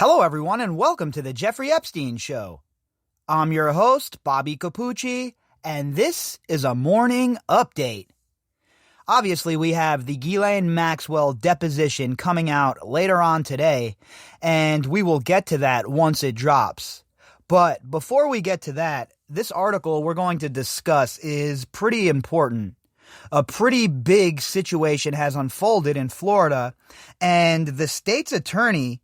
Hello, everyone, and welcome to the Jeffrey Epstein Show. I'm your host, Bobbycapucci, and this is a morning update. Obviously, we have the Ghislaine Maxwell deposition coming out later on today, and we will get to that once it drops. But before we get to that, this article we're going to discuss is pretty important. A pretty big situation has unfolded in Florida, and the state's attorney,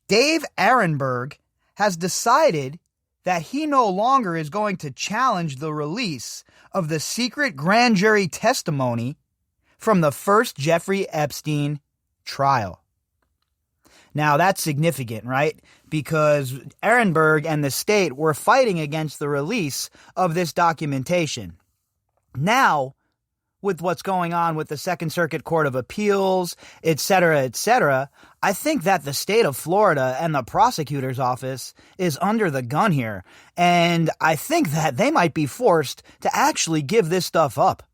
Dave Ehrenberg, has decided that he no longer is going to challenge the release of the secret grand jury testimony from the first Jeffrey Epstein trial. Now, that's significant, right? Because Ehrenberg and the state were fighting against the release of this documentation. Now, with what's going on with the Second Circuit Court of Appeals, etc., I think that the state of Florida and the prosecutor's office is under the gun here. And I think that they might be forced to actually give this stuff up.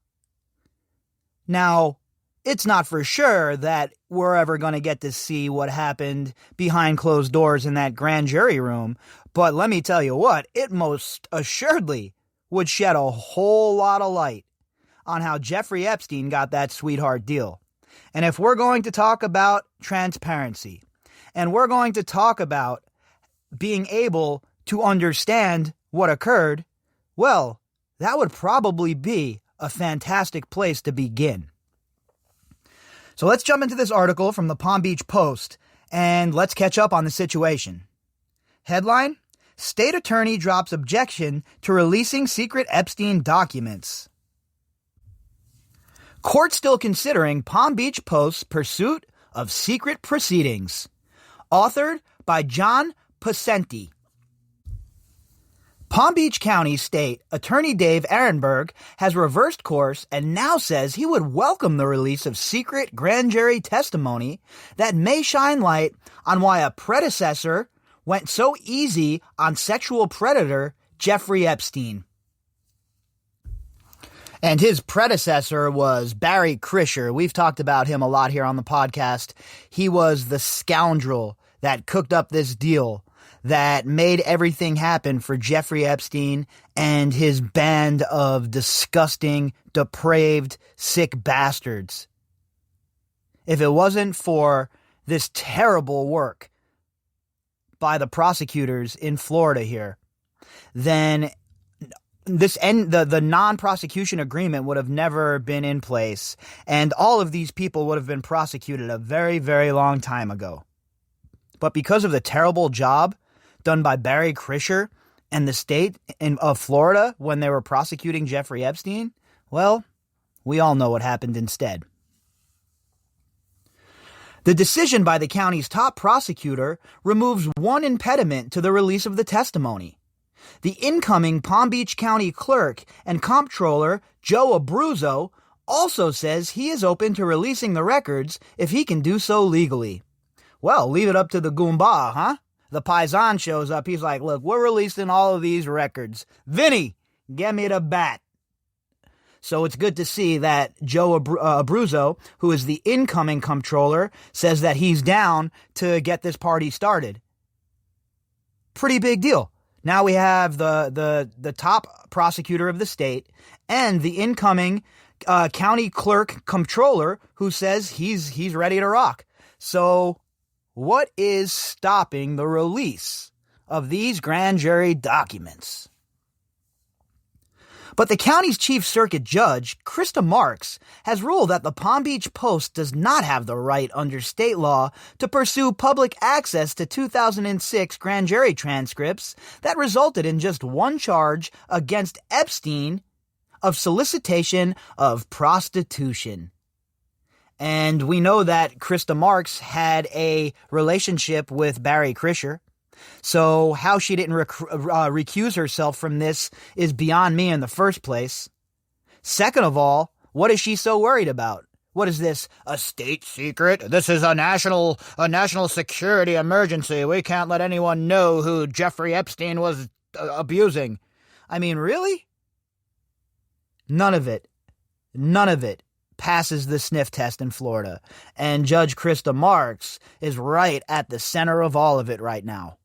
Now, it's not for sure that we're ever going to get to see what happened behind closed doors in that grand jury room, but let me tell you what, it most assuredly would shed a whole lot of light on how Jeffrey Epstein got that sweetheart deal. And if we're going to talk about transparency, and we're going to talk about being able to understand what occurred, well, that would probably be a fantastic place to begin. So let's jump into this article from the Palm Beach Post, and let's catch up on the situation. Headline: State Attorney drops objection to releasing secret Epstein documents. Court still considering Palm Beach Post's pursuit of secret proceedings. Authored by John Pacenti. Palm Beach County State Attorney Dave Ehrenberg has reversed course and now says he would welcome the release of secret grand jury testimony that may shine light on why a predecessor went so easy on sexual predator Jeffrey Epstein. And his predecessor was Barry Krischer. We've talked about him a lot here on the podcast. He was the scoundrel that cooked up this deal that made everything happen for Jeffrey Epstein and his band of disgusting, depraved, sick bastards. If it wasn't for this terrible work by the prosecutors in Florida here, then the non-prosecution agreement would have never been in place, and all of these people would have been prosecuted a very, very long time ago. But because of the terrible job done by Barry Krischer and the state of Florida when they were prosecuting Jeffrey Epstein, well, we all know what happened instead. The decision by the county's top prosecutor removes one impediment to the release of the testimony. The incoming Palm Beach County clerk and comptroller, Joe Abruzzo, also says he is open to releasing the records if he can do so legally. Well, leave it up to the Goomba, huh? The Paisan shows up. He's like, look, we're releasing all of these records. Vinny, get me the bat. So it's good to see that Joe Abruzzo, who is the incoming comptroller, says that he's down to get this party started. Pretty big deal. Now we have the top prosecutor of the state and the incoming county clerk comptroller who says he's ready to rock. So what is stopping the release of these grand jury documents? But the county's chief circuit judge, Krista Marks, has ruled that the Palm Beach Post does not have the right under state law to pursue public access to 2006 grand jury transcripts that resulted in just one charge against Epstein of solicitation of prostitution. And we know that Krista Marks had a relationship with Barry Krischer. So how she didn't recuse herself from this is beyond me in the first place. Second of all, what is she so worried about? What is this, a state secret? This is a national security emergency. We can't let anyone know who Jeffrey Epstein was abusing. I mean, really? None of it passes the sniff test in Florida. And Judge Krista Marks is right at the center of all of it right now.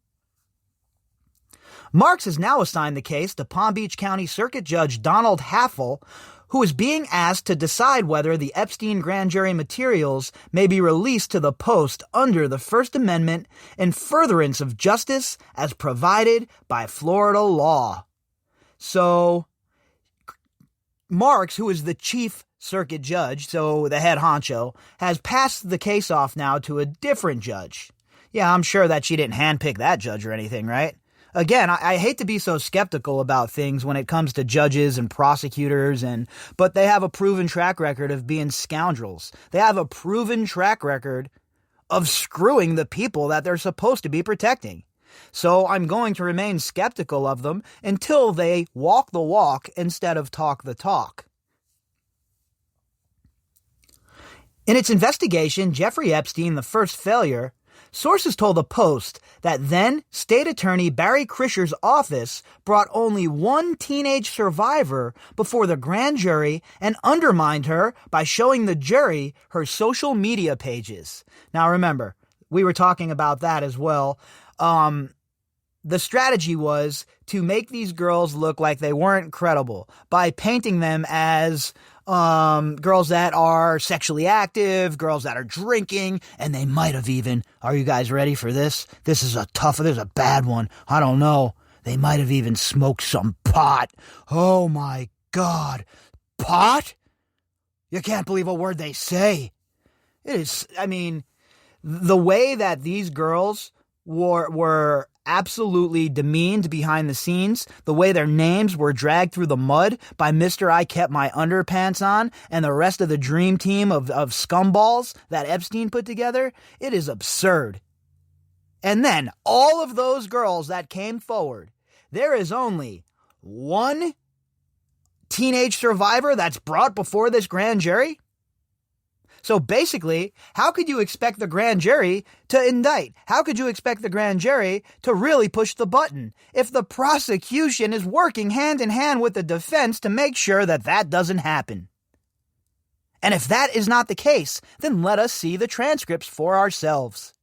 Marks has now assigned the case to Palm Beach County Circuit Judge Donald Haffel, who is being asked to decide whether the Epstein grand jury materials may be released to the Post under the First Amendment in furtherance of justice as provided by Florida law. So, Marks, who is the chief circuit judge, so the head honcho, has passed the case off now to a different judge. Yeah, I'm sure that she didn't handpick that judge or anything, right? Again, I hate to be so skeptical about things when it comes to judges and prosecutors, but they have a proven track record of being scoundrels. They have a proven track record of screwing the people that they're supposed to be protecting. So I'm going to remain skeptical of them until they walk the walk instead of talk the talk. In its investigation, Jeffrey Epstein, the first failure, sources told the Post that then State Attorney Barry Krischer's office brought only one teenage survivor before the grand jury and undermined her by showing the jury her social media pages. Now remember, we were talking about that as well. The strategy was to make these girls look like they weren't credible by painting them as girls that are sexually active, girls that are drinking, and they might have even, are you guys ready for this? This is a bad one. I don't know. They might have even smoked some pot. Oh my God. Pot? You can't believe a word they say. It is, the way that these girls were absolutely demeaned behind the scenes, the way their names were dragged through the mud by Mr. I Kept My Underpants On and the rest of the dream team of scumballs that Epstein put together, it is absurd. And then all of those girls that came forward, there is only one teenage survivor that's brought before this grand jury? So basically, how could you expect the grand jury to indict? How could you expect the grand jury to really push the button if the prosecution is working hand in hand with the defense to make sure that that doesn't happen? And if that is not the case, then let us see the transcripts for ourselves.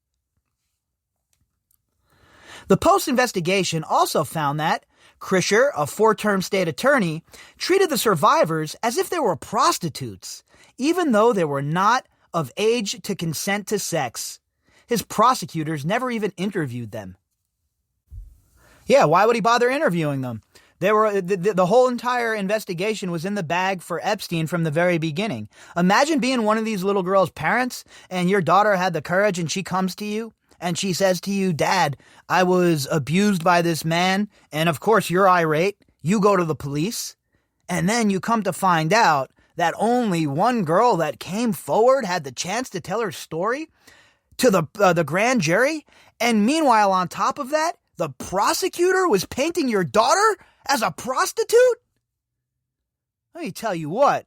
The Post investigation also found that Krischer, a 4-term state attorney, treated the survivors as if they were prostitutes, even though they were not of age to consent to sex. His prosecutors never even interviewed them. Yeah, why would he bother interviewing them? The whole entire investigation was in the bag for Epstein from the very beginning. Imagine being one of these little girls' parents, and your daughter had the courage, and she comes to you, and she says to you, "Dad, I was abused by this man," and of course you're irate. You go to the police, and then you come to find out that only one girl that came forward had the chance to tell her story to the grand jury, and meanwhile, on top of that, the prosecutor was painting your daughter as a prostitute? Let me tell you what,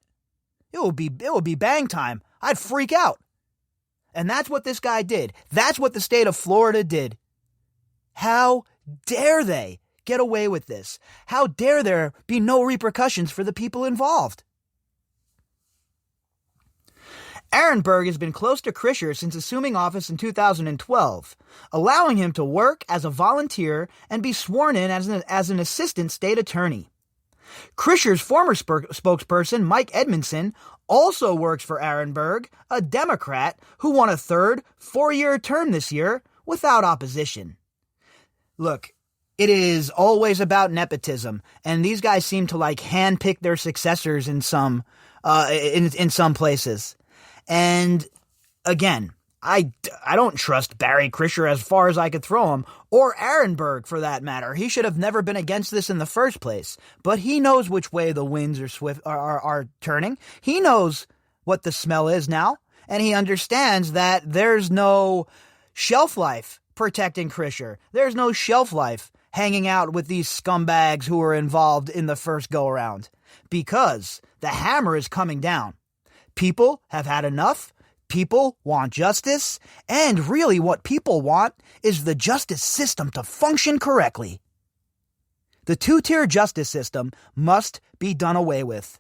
it would be bang time. I'd freak out. And that's what this guy did. That's what the state of Florida did. How dare they get away with this? How dare there be no repercussions for the people involved? Aaron Berg has been close to Krischer since assuming office in 2012, allowing him to work as a volunteer and be sworn in as an assistant state attorney. Krischer's former spokesperson, Mike Edmondson, also works for Aaron Berg, a Democrat who won a third 4-year term this year without opposition. Look, it is always about nepotism, and these guys seem to handpick their successors in some places. And again, I don't trust Barry Krischer as far as I could throw him, or Aaron Berg for that matter. He should have never been against this in the first place. But he knows which way the winds are turning. He knows what the smell is now, and he understands that there's no shelf life protecting Krischer. There's no shelf life hanging out with these scumbags who were involved in the first go-around, because the hammer is coming down. People have had enough. People want justice, and really what people want is the justice system to function correctly. The 2-tier justice system must be done away with.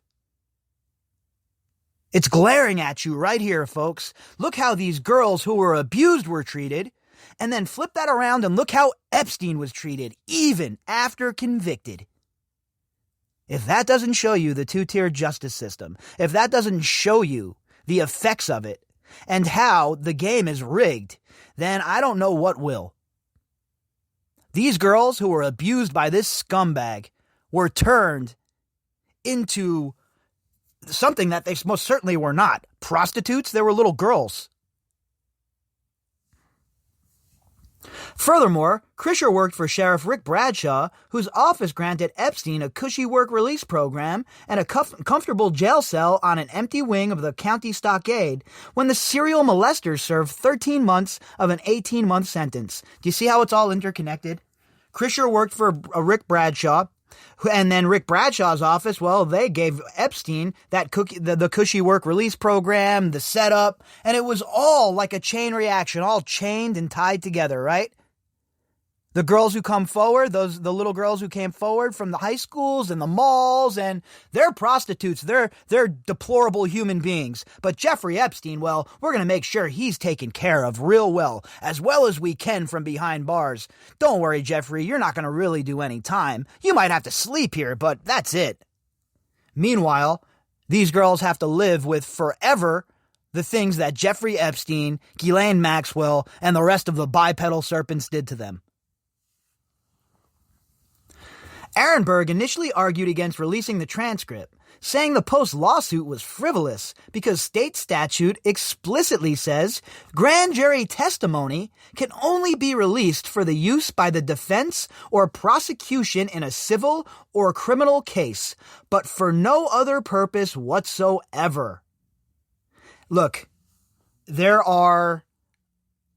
It's glaring at you right here, folks. Look how these girls who were abused were treated, and then flip that around and look how Epstein was treated, even after convicted. If that doesn't show you the two-tier justice system, if that doesn't show you the effects of it, and how the game is rigged, then I don't know what will. These girls who were abused by this scumbag were turned into something that they most certainly were not. Prostitutes, they were little girls. Furthermore, Krischer worked for Sheriff Rick Bradshaw, whose office granted Epstein a cushy work release program and a comfortable jail cell on an empty wing of the county stockade when the serial molester served 13 months of an 18-month sentence. Do you see how it's all interconnected? Krischer worked for Rick Bradshaw, and then Rick Bradshaw's office, well, they gave Epstein that the cushy work release program, the setup, and it was all like a chain reaction, all chained and tied together, right? The girls who come forward, the little girls who came forward from the high schools and the malls, and they're prostitutes. They're deplorable human beings. But Jeffrey Epstein, well, we're going to make sure he's taken care of real well as we can from behind bars. Don't worry, Jeffrey, you're not going to really do any time. You might have to sleep here, but that's it. Meanwhile, these girls have to live with forever the things that Jeffrey Epstein, Ghislaine Maxwell, and the rest of the bipedal serpents did to them. Ehrenberg initially argued against releasing the transcript, saying the Post lawsuit was frivolous because state statute explicitly says grand jury testimony can only be released for the use by the defense or prosecution in a civil or criminal case, but for no other purpose whatsoever. Look, there are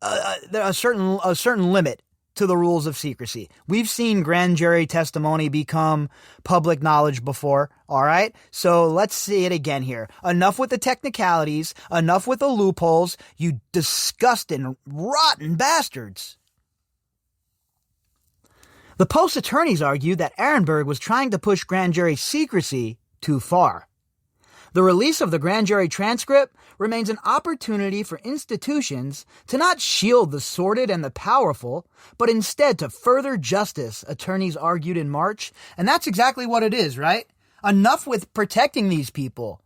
a certain limit to the rules of secrecy. We've seen grand jury testimony become public knowledge before, all right? So let's see it again here. Enough with the technicalities, enough with the loopholes, you disgusting, rotten bastards. The Post attorneys argued that Ehrenberg was trying to push grand jury secrecy too far. The release of the grand jury transcript remains an opportunity for institutions to not shield the sordid and the powerful, but instead to further justice, attorneys argued in March. And that's exactly what it is, right? Enough with protecting these people.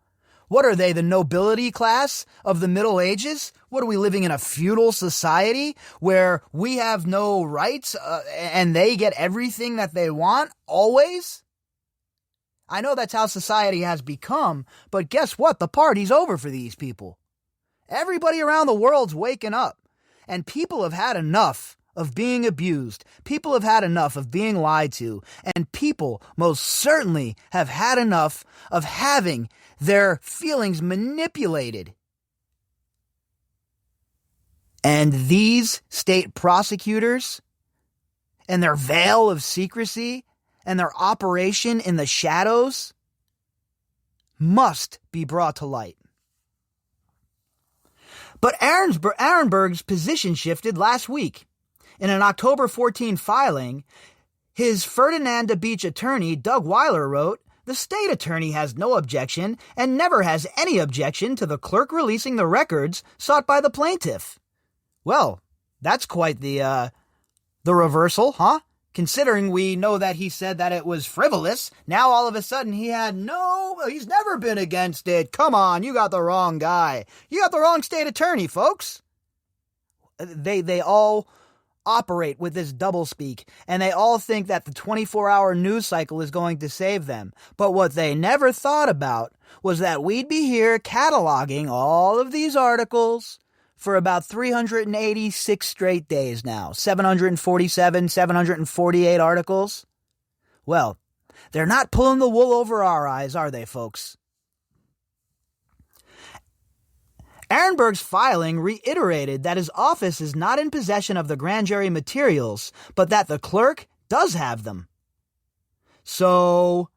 What are they, the nobility class of the Middle Ages? What are we, living in a feudal society where we have no rights and they get everything that they want always? I know that's how society has become, but guess what? The party's over for these people. Everybody around the world's waking up, and people have had enough of being abused. People have had enough of being lied to, and people most certainly have had enough of having their feelings manipulated. And these state prosecutors and their veil of secrecy and their operation in the shadows must be brought to light. But Ehrenberg's position shifted last week. In an October 14 filing, his Ferdinanda Beach attorney, Doug Weiler, wrote, "The state attorney has no objection and never has any objection to the clerk releasing the records sought by the plaintiff." Well, that's quite the reversal, huh? Considering we know that he said that it was frivolous, now all of a sudden he's never been against it. Come on, you got the wrong guy. You got the wrong state attorney, folks. They all operate with this doublespeak, and they all think that the 24-hour news cycle is going to save them. But what they never thought about was that we'd be here cataloging all of these articles for about 386 straight days now. 747, 748 articles. Well, they're not pulling the wool over our eyes, are they, folks? Ehrenberg's filing reiterated that his office is not in possession of the grand jury materials, but that the clerk does have them. So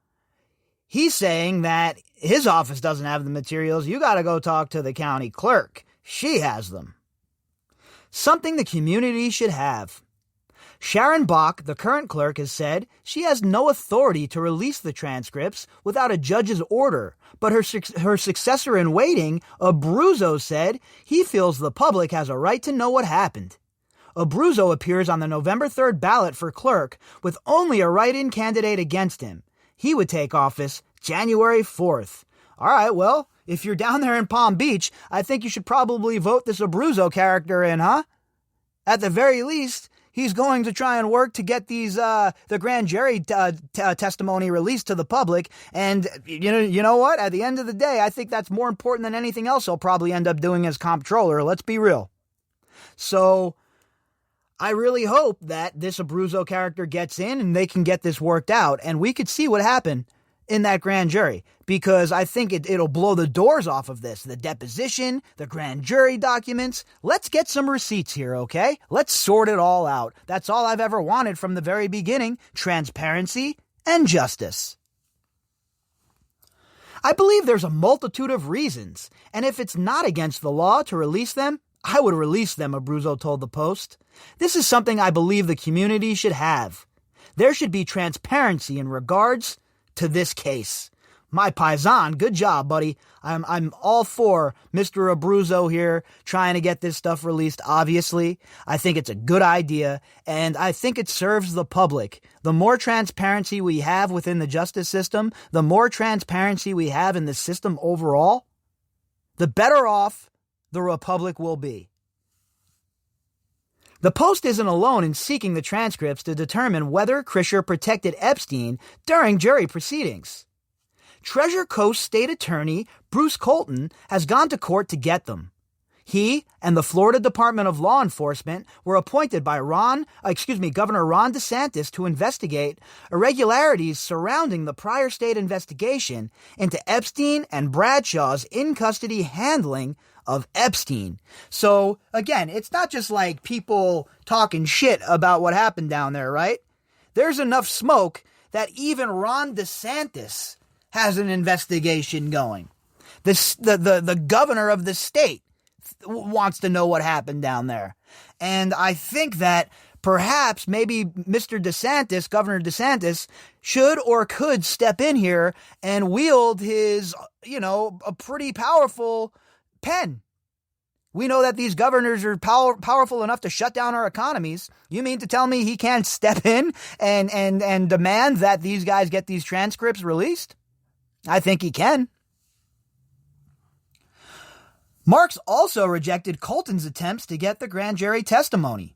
he's saying that his office doesn't have the materials. You got to go talk to the county clerk. She has them. Something the community should have. Sharon Bach, the current clerk, has said she has no authority to release the transcripts without a judge's order, but her successor in waiting, Abruzzo, said he feels the public has a right to know what happened. Abruzzo appears on the November 3rd ballot for clerk with only a write-in candidate against him. He would take office January 4th. All right, well, if you're down there in Palm Beach, I think you should probably vote this Abruzzo character in, huh? At the very least, he's going to try and work to get these the grand jury testimony released to the public. And you know what? At the end of the day, I think that's more important than anything else he'll probably end up doing as comptroller. Let's be real. So I really hope that this Abruzzo character gets in and they can get this worked out, and we could see what happened in that grand jury, because I think it'll blow the doors off of this. The deposition, the grand jury documents. Let's get some receipts here, okay? Let's sort it all out. That's all I've ever wanted from the very beginning: transparency and justice. I believe there's a multitude of reasons, and if it's not against the law to release them, I would release them, Abruzzo told the Post. This is something I believe the community should have. There should be transparency in regards to this case. My paisan, good job, buddy. I'm all for Mr. Abruzzo here trying to get this stuff released, obviously. I think it's a good idea, and I think it serves the public. The more transparency we have within the justice system, the more transparency we have in the system overall, the better off the republic will be. The Post isn't alone in seeking the transcripts to determine whether Krischer protected Epstein during jury proceedings. Treasure Coast State Attorney Bruce Colton has gone to court to get them. He and the Florida Department of Law Enforcement were appointed by Governor Ron DeSantis to investigate irregularities surrounding the prior state investigation into Epstein and Bradshaw's in-custody handling of Epstein. So, again, it's not just like people talking shit about what happened down there, right? There's enough smoke that even Ron DeSantis has an investigation going. The governor of the state wants to know what happened down there. And I think that perhaps maybe Mr. DeSantis, Governor DeSantis, should or could step in here and wield his, a pretty powerful pen. We know that these governors are powerful enough to shut down our economies. You mean to tell me he can't step in and demand that these guys get these transcripts released? I think he can. Marks also rejected Colton's attempts to get the grand jury testimony.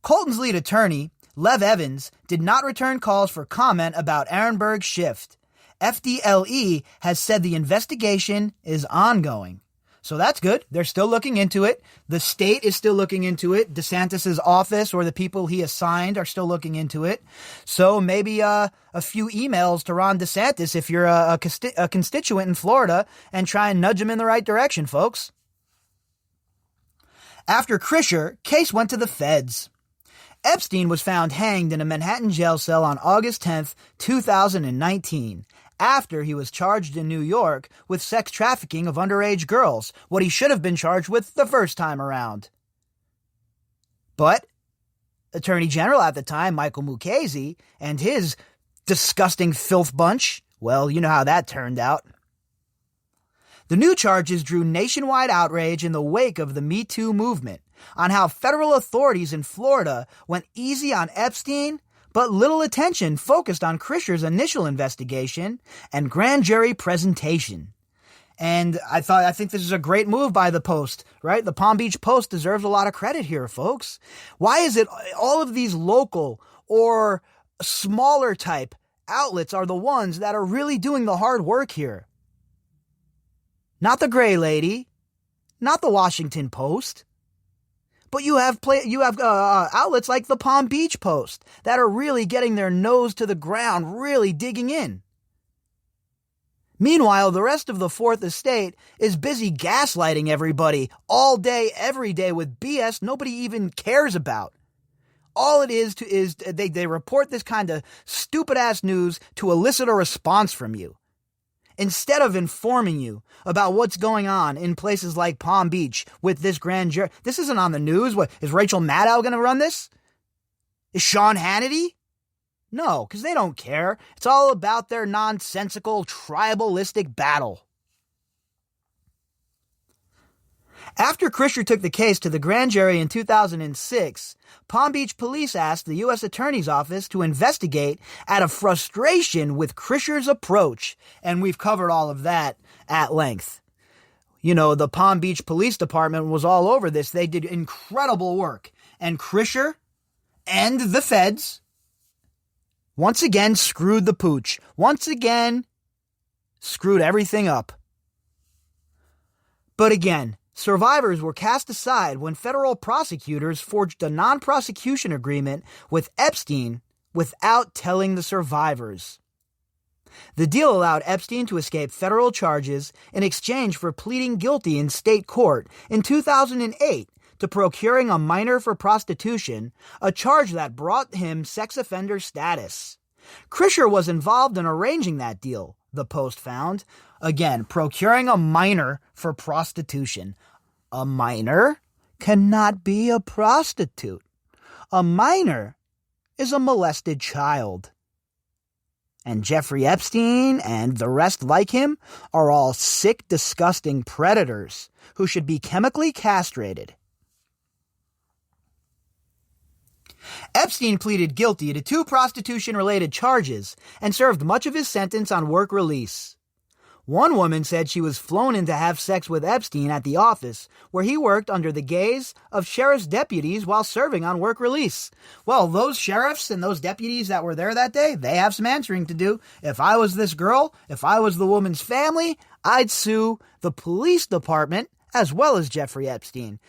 Colton's lead attorney, Lev Evans, did not return calls for comment about Ehrenberg's shift. FDLE has said the investigation is ongoing. So that's good. They're still looking into it. The state is still looking into it. DeSantis' office or the people he assigned are still looking into it. So maybe a few emails to Ron DeSantis if you're a constituent in Florida, and try and nudge him in the right direction, folks. After Krischer, case went to the feds. Epstein was found hanged in a Manhattan jail cell on August 10th, 2019. After he was charged in New York with sex trafficking of underage girls, what he should have been charged with the first time around. But Attorney General at the time, Michael Mukasey, and his disgusting filth bunch, well, you know how that turned out. The new charges drew nationwide outrage in the wake of the Me Too movement on how federal authorities in Florida went easy on Epstein, but little attention focused on Krischer's initial investigation and grand jury presentation. And I think this is a great move by the Post, right? The Palm Beach Post deserves a lot of credit here, folks. Why is it all of these local or smaller type outlets are the ones that are really doing the hard work here? Not the Gray Lady, not the Washington Post. But you have outlets like the Palm Beach Post that are really getting their nose to the ground, really digging in. Meanwhile, the rest of the Fourth Estate is busy gaslighting everybody all day, every day with BS nobody even cares about. All it is they report this kind of stupid-ass news to elicit a response from you, instead of informing you about what's going on in places like Palm Beach with this grand jury. This isn't on the news. What, is Rachel Maddow going to run this? Is Sean Hannity? No, because they don't care. It's all about their nonsensical, tribalistic battle. After Krischer took the case to the grand jury in 2006, Palm Beach police asked the U.S. Attorney's Office to investigate out of frustration with Krischer's approach, and we've covered all of that at length. You know, the Palm Beach Police Department was all over this. They did incredible work, and Krischer and the feds once again screwed the pooch. Once again, screwed everything up. But again, survivors were cast aside when federal prosecutors forged a non-prosecution agreement with Epstein without telling the survivors. The deal allowed Epstein to escape federal charges in exchange for pleading guilty in state court in 2008 to procuring a minor for prostitution, a charge that brought him sex offender status. Krischer was involved in arranging that deal, the Post found. Again, procuring a minor for prostitution. A minor cannot be a prostitute. A minor is a molested child. And Jeffrey Epstein and the rest like him are all sick, disgusting predators who should be chemically castrated. Epstein pleaded guilty to 2 prostitution-related charges and served much of his sentence on work release. One woman said she was flown in to have sex with Epstein at the office, where he worked under the gaze of sheriff's deputies while serving on work release. Well, those sheriffs and those deputies that were there that day, they have some answering to do. If I was this girl, if I was the woman's family, I'd sue the police department as well as Jeffrey Epstein.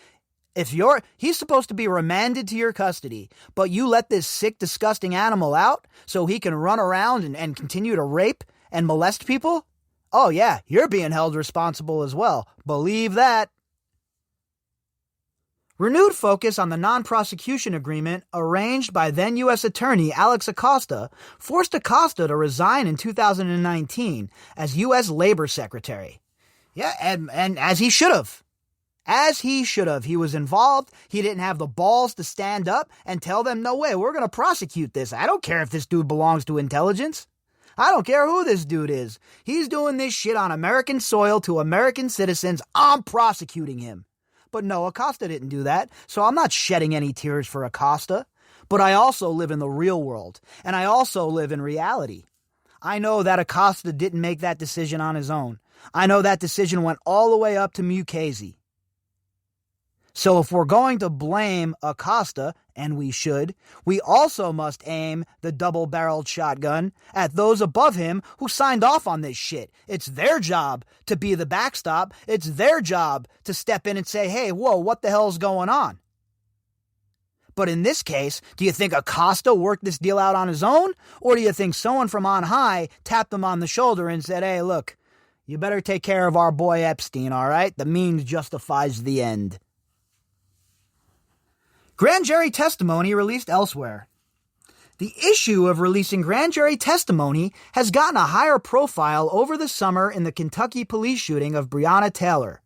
He's supposed to be remanded to your custody, but you let this sick, disgusting animal out so he can run around and continue to rape and molest people? Oh yeah, you're being held responsible as well. Believe that. Renewed focus on the non-prosecution agreement arranged by then U.S. Attorney Alex Acosta forced Acosta to resign in 2019 as U.S. Labor Secretary. Yeah, and as he should have. As he should have. He was involved. He didn't have the balls to stand up and tell them, no way, we're going to prosecute this. I don't care if this dude belongs to intelligence. I don't care who this dude is. He's doing this shit on American soil to American citizens. I'm prosecuting him. But no, Acosta didn't do that, so I'm not shedding any tears for Acosta. But I also live in the real world, and I also live in reality. I know that Acosta didn't make that decision on his own. I know that decision went all the way up to Mukasey. So if we're going to blame Acosta, and we should, we also must aim the double-barreled shotgun at those above him who signed off on this shit. It's their job to be the backstop. It's their job to step in and say, hey, whoa, what the hell's going on? But in this case, do you think Acosta worked this deal out on his own? Or do you think someone from on high tapped him on the shoulder and said, hey, look, you better take care of our boy Epstein, all right? The means justifies the end. Grand jury testimony released elsewhere. The issue of releasing grand jury testimony has gotten a higher profile over the summer in the Kentucky police shooting of Breonna Taylor.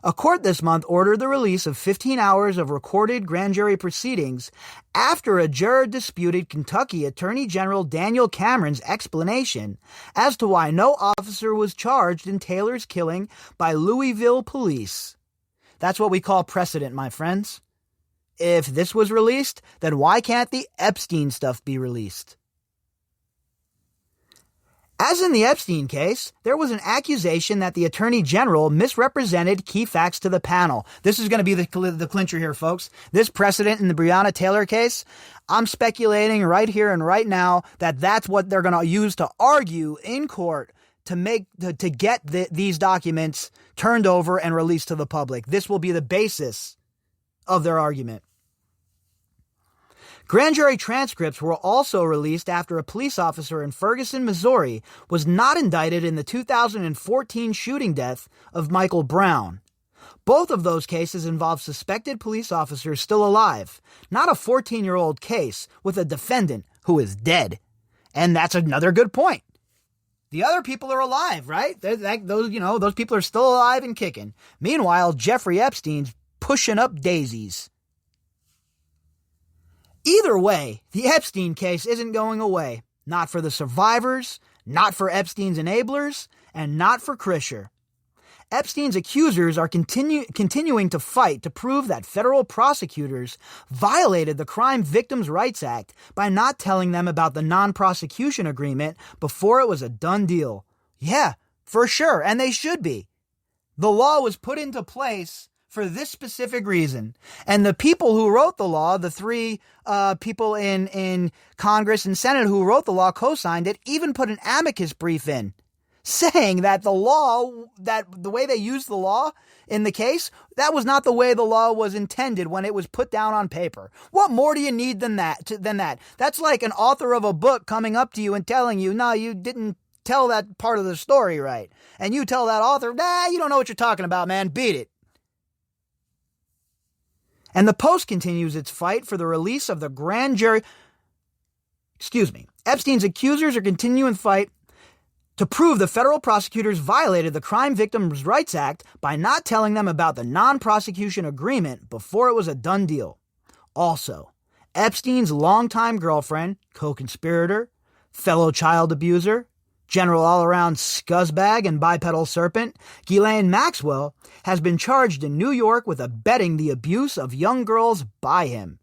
A court this month ordered the release of 15 hours of recorded grand jury proceedings after a juror disputed Kentucky Attorney General Daniel Cameron's explanation as to why no officer was charged in Taylor's killing by Louisville police. That's what we call precedent, my friends. If this was released, then why can't the Epstein stuff be released? As in the Epstein case, there was an accusation that the Attorney General misrepresented key facts to the panel. This is going to be the clincher here, folks. This precedent in the Breonna Taylor case, I'm speculating right here and right now that that's what they're going to use to argue in court to get these documents turned over and released to the public. This will be the basis of their argument. Grand jury transcripts were also released after a police officer in Ferguson, Missouri was not indicted in the 2014 shooting death of Michael Brown. Both of those cases involve suspected police officers still alive, not a 14-year-old case with a defendant who is dead. And that's another good point. The other people are alive, right? Those people are still alive and kicking. Meanwhile, Jeffrey Epstein's pushing up daisies. Either way, the Epstein case isn't going away. Not for the survivors, not for Epstein's enablers, and not for Krischer. Epstein's accusers are continuing to fight to prove that federal prosecutors violated the Crime Victims' Rights Act by not telling them about the non-prosecution agreement before it was a done deal. Yeah, for sure, and they should be. The law was put into place for this specific reason. And the people who wrote the law, the three people in Congress and Senate who wrote the law, co-signed it, even put an amicus brief in, saying that the way they used the law in the case, that was not the way the law was intended when it was put down on paper. What more do you need than that? That's like an author of a book coming up to you and telling you, no, you didn't tell that part of the story right. And you tell that author, you don't know what you're talking about, man. Beat it. And the Post continues its fight for the release of the grand jury. Epstein's accusers are continuing to fight to prove the federal prosecutors violated the Crime Victims' Rights Act by not telling them about the non-prosecution agreement before it was a done deal. Also, Epstein's longtime girlfriend, co-conspirator, fellow child abuser, general all-around scuzzbag and bipedal serpent, Ghislaine Maxwell, has been charged in New York with abetting the abuse of young girls by him.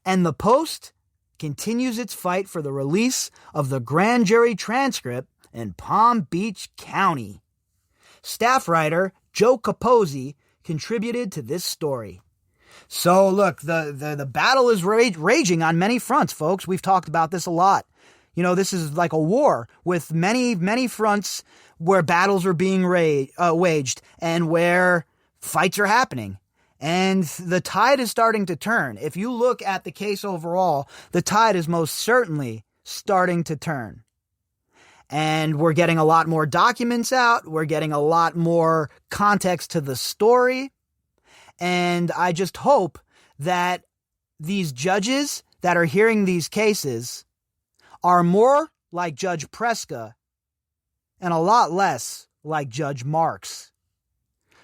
And the Post continues its fight for the release of the grand jury transcript in Palm Beach County. Staff writer Joe Capozzi contributed to this story. So look, the battle is raging on many fronts, folks. We've talked about this a lot. You know, this is like a war with many, many fronts where battles are being waged and where fights are happening. And the tide is starting to turn. If you look at the case overall, the tide is most certainly starting to turn. And we're getting a lot more documents out. We're getting a lot more context to the story. And I just hope that these judges that are hearing these cases are more like Judge Preska and a lot less like Judge Marks.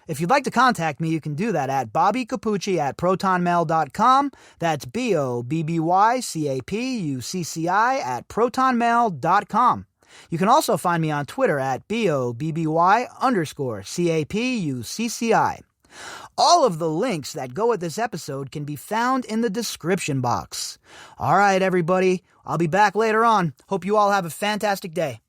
If you'd like to contact me, you can do that at bobbycapucci@protonmail.com. That's BOBBYCAPUCCI@protonmail.com. You can also find me on Twitter at BOBBY_CAPUCCI. All of the links that go with this episode can be found in the description box. All right, everybody. I'll be back later on. Hope you all have a fantastic day.